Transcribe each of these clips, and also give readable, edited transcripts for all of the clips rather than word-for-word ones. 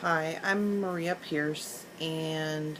Hi, I'm Maria Pierce, and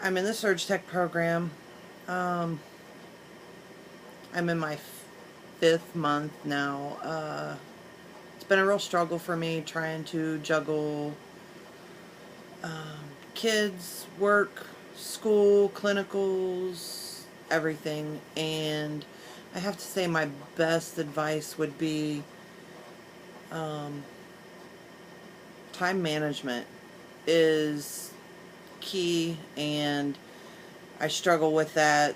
I'm in the Surge Tech program. Um, I'm in my fifth month now. It's been a real struggle for me trying to juggle kids, work, school, clinicals, everything. And I have to say, my best advice would be time management is key, and I struggle with that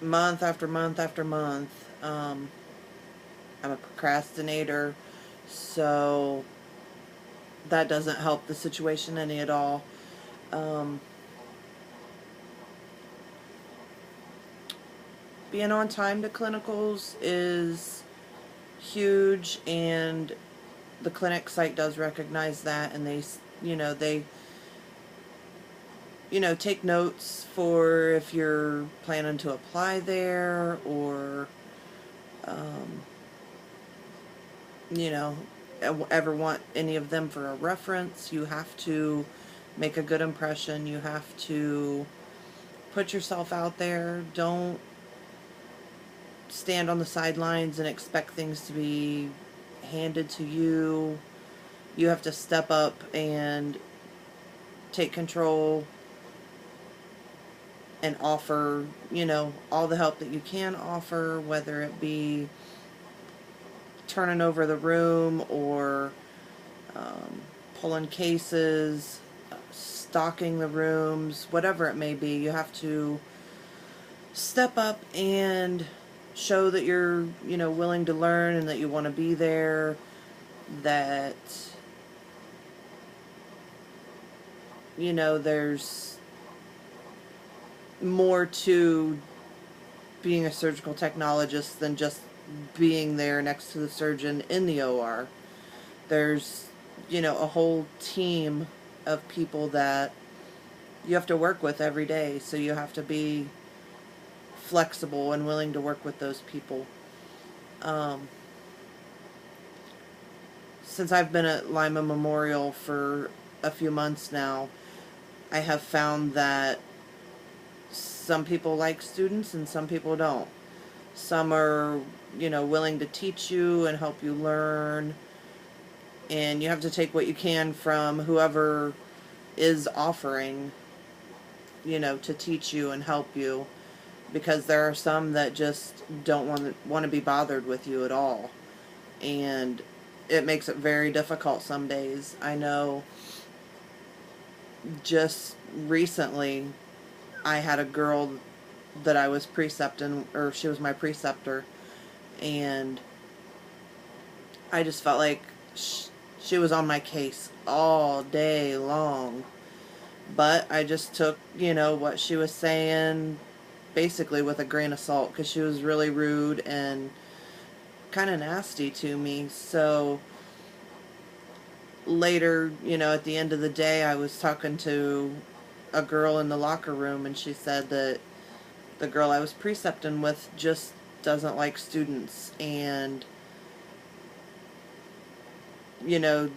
month after month after month. I'm a procrastinator, so that doesn't help the situation any at all. Um, Being on time to clinicals is huge, and the clinic site does recognize that, and they take notes for if you're planning to apply there, or um, you know, ever want any of them for a reference. You have to make a good impression. You have to put yourself out there. Don't stand on the sidelines and expect things to be handed to you. You have to step up and take control and offer, all the help that you can offer, whether it be turning over the room or um, pulling cases, stocking the rooms, whatever it may be. You have to step up and show that you're, willing to learn and that you want to be there, that, there's more to being a surgical technologist than just being there next to the surgeon in the OR. There's, a whole team of people that you have to work with every day, so you have to be flexible and willing to work with those people. Um, since I've been at Lima Memorial for a few months now, I have found that some people like students and some people don't. Some are, willing to teach you and help you learn, and you have to take what you can from whoever is offering, to teach you and help you, because there are some that just don't want to be bothered with you at all, and it makes it very difficult some days. I know just recently I had a girl that I was precepting, or she was my preceptor, and I just felt like she was on my case all day long. But I just took, what she was saying basically with a grain of salt, because she was really rude and kind of nasty to me. So later, at the end of the day, I was talking to a girl in the locker room, and she said that the girl I was precepting with just doesn't like students, and, you know,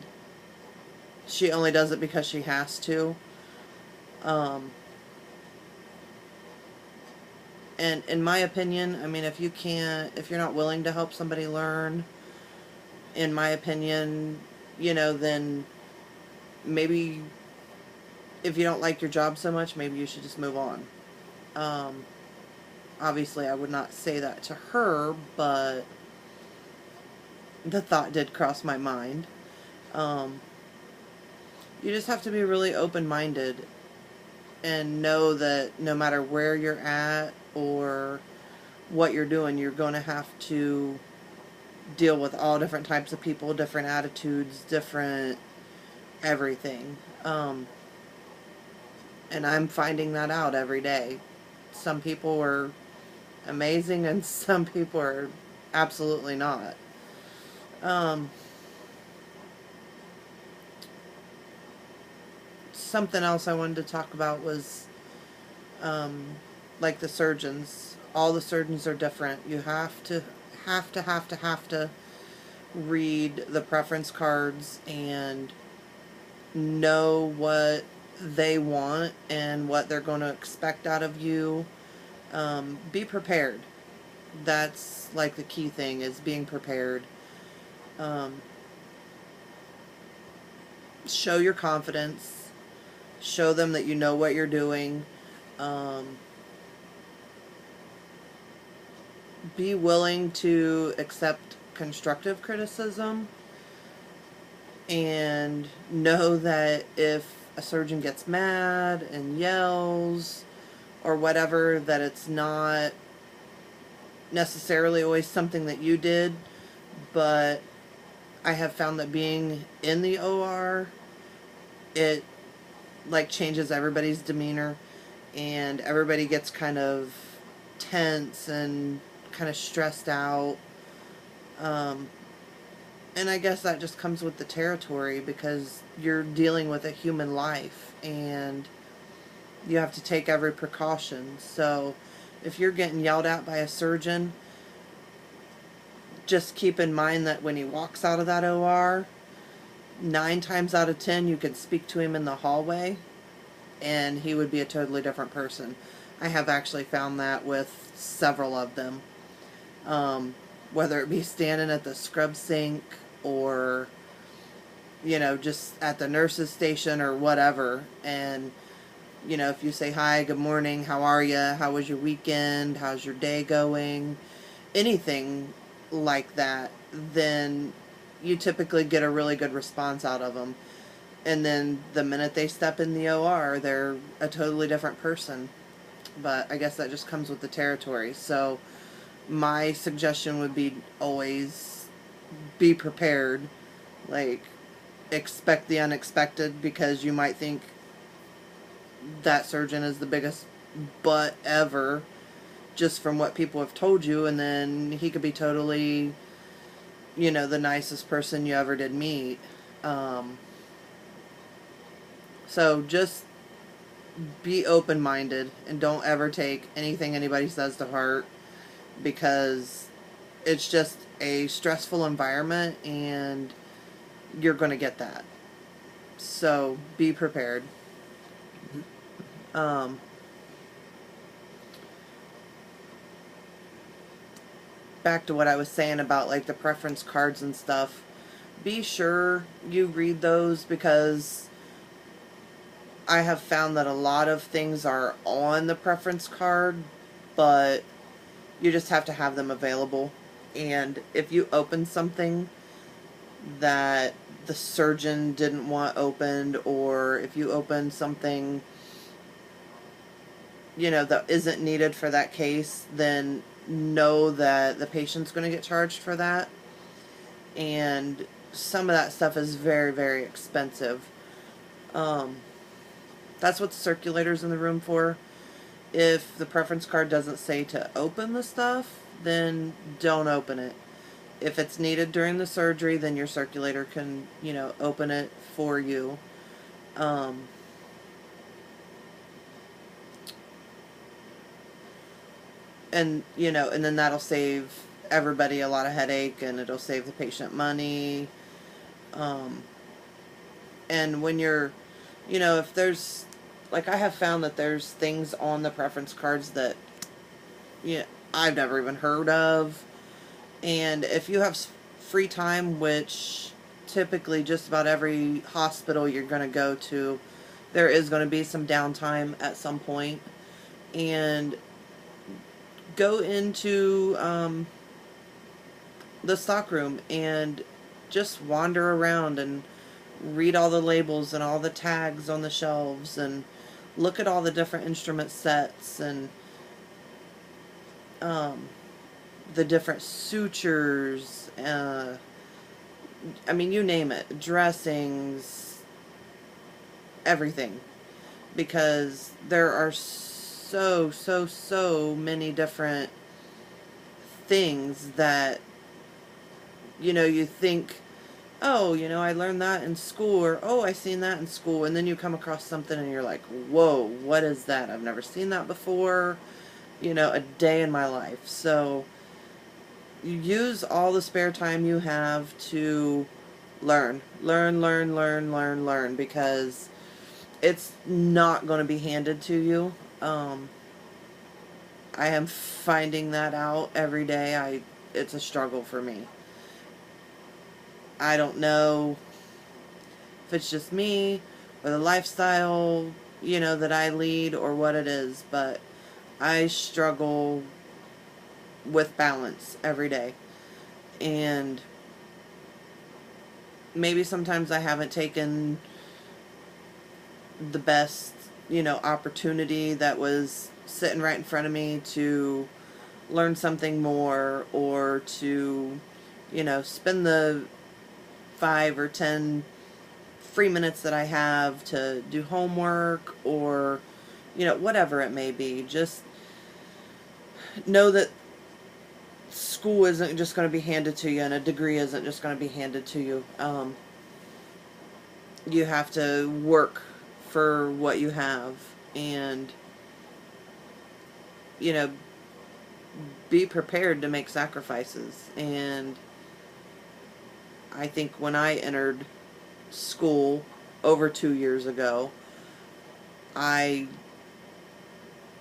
she only does it because she has to. Um, and in my opinion, I mean, if you're not willing to help somebody learn, in my opinion, then maybe if you don't like your job so much, maybe you should just move on. Um, Obviously, I would not say that to her, but the thought did cross my mind. Um, you just have to be really open-minded and know that no matter where you're at or what you're doing, you're going to have to deal with all different types of people, different attitudes, different everything. And I'm finding that out every day. Some people are amazing and some people are absolutely not. Um, Something else I wanted to talk about was um, like the surgeons. All the surgeons are different. You have to read the preference cards and know what they want and what they're going to expect out of you. Be prepared. That's like the key thing, is being prepared. Um, show your confidence. Show them that you know what you're doing. Um, be willing to accept constructive criticism, and know that if a surgeon gets mad and yells or whatever, that it's not necessarily always something that you did. But I have found that being in the OR, it like changes everybody's demeanor, and everybody gets kind of tense and kind of stressed out. Um, and I guess that just comes with the territory, because you're dealing with a human life and you have to take every precaution. So if you're getting yelled at by a surgeon, just keep in mind that when he walks out of that OR, 9 times out of 10 you could speak to him in the hallway and he would be a totally different person. I have actually found that with several of them. Whether it be standing at the scrub sink, or just at the nurse's station or whatever. And if you say hi, good morning, how are you, how was your weekend, how's your day going, anything like that, then you typically get a really good response out of them. And then the minute they step in the OR, they're a totally different person. But I guess that just comes with the territory. So my suggestion would be always be prepared. Like, expect the unexpected, because you might think that surgeon is the biggest butt ever just from what people have told you, and then he could be totally, the nicest person you ever did meet. So just be open-minded and don't ever take anything anybody says to heart, because it's just a stressful environment and you're going to get that. So be prepared. Back to what I was saying about like the preference cards and stuff. Be sure you read those, because I have found that a lot of things are on the preference card, but you just have to have them available. And if you open something that the surgeon didn't want opened, or if you open something that isn't needed for that case, then know that the patient's going to get charged for that. And some of that stuff is very, very expensive. That's what the circulator's in the room for. If the preference card doesn't say to open the stuff, then don't open it. If it's needed during the surgery, then your circulator can, open it for you. And then that'll save everybody a lot of headache, and it'll save the patient money. And when you're, if there's, like, I have found that there's things on the preference cards that, I've never even heard of. And if you have free time, which typically just about every hospital you're going to go to, there is going to be some downtime at some point. And go into the stock room and just wander around and read all the labels and all the tags on the shelves, and look at all the different instrument sets, and the different sutures, you name it, dressings, everything. Because there are so many different things that, you think, oh, I learned that in school, or, oh, I seen that in school. And then you come across something and you're like, whoa, what is that? I've never seen that before, a day in my life. So you use all the spare time you have to learn, because it's not going to be handed to you. I am finding that out every day. It's a struggle for me. I don't know if it's just me or the lifestyle, that I lead, or what it is, but I struggle with balance every day. And maybe sometimes I haven't taken the best, opportunity that was sitting right in front of me to learn something more, or to, spend the 5 or 10 free minutes that I have to do homework, or, whatever it may be. Just know that school isn't just going to be handed to you, and a degree isn't just going to be handed to you. You have to work for what you have, and, you know, be prepared to make sacrifices. And I think when I entered school over 2 years ago, I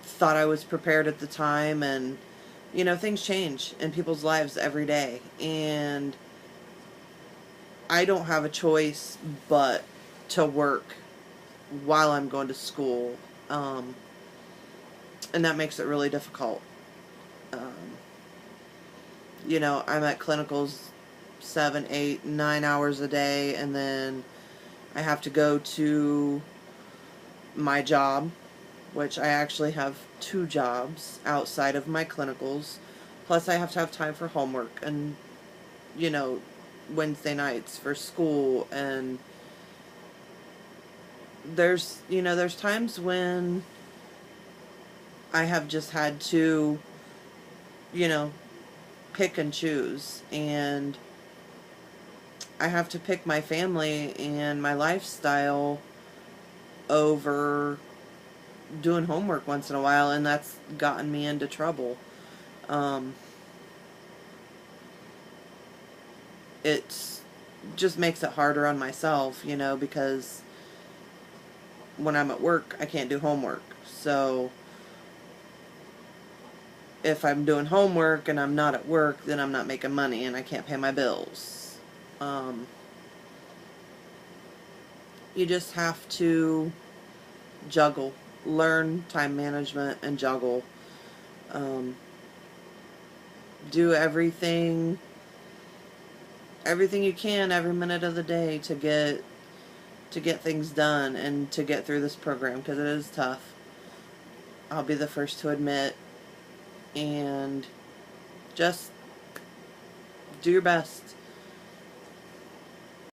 thought I was prepared at the time, and, things change in people's lives every day. And I don't have a choice but to work while I'm going to school. And that makes it really difficult. Um, I'm at clinicals 7, 8, 9 hours a day, and then I have to go to my job, which I actually have 2 jobs outside of my clinicals. Plus, I have to have time for homework and, you know, Wednesday nights for school. And there's times when I have just had to, you know, pick and choose. And I have to pick my family and my lifestyle over doing homework once in a while, and that's gotten me into trouble. Um, it just makes it harder on myself, because when I'm at work, I can't do homework. So if I'm doing homework and I'm not at work, then I'm not making money and I can't pay my bills. You just have to juggle, learn time management and juggle. Um, do everything you can every minute of the day to get things done and to get through this program, because it is tough. I'll be the first to admit. And just do your best.